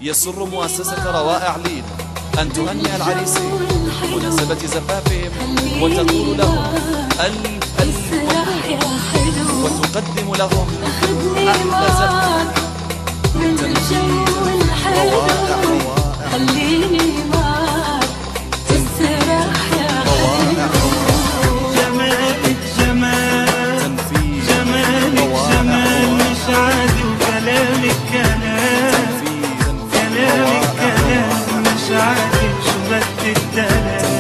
يسر مؤسسة روائع لين أن تهنئ العريسين بمناسبة زفافهم وتقول لهم ألف ألف مبروك، وتقدم لهم أحلى زفاف من تنفيذ روائع لين. جمالك جمال، جمالك جمال مش عادي، وكلامك كلام، كلامك كلام مش عادي. شو بدك الدلال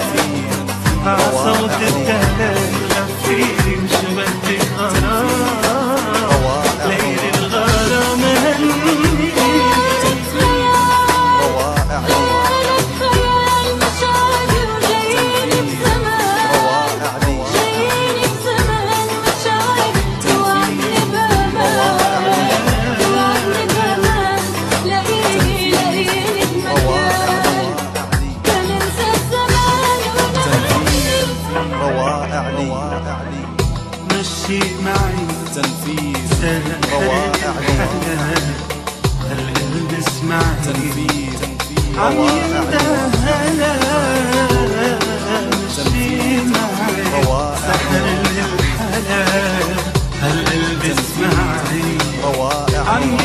عصوت الدلال غفيري، وشو بدك غرام ليل الغرام هني. مشي معي تنفيذ روائع لين، هالقلب اسمعي تنفيذ عم روائع يندهلا. مشي معي سحر الحلال، هالقلب اسمعي روائع عم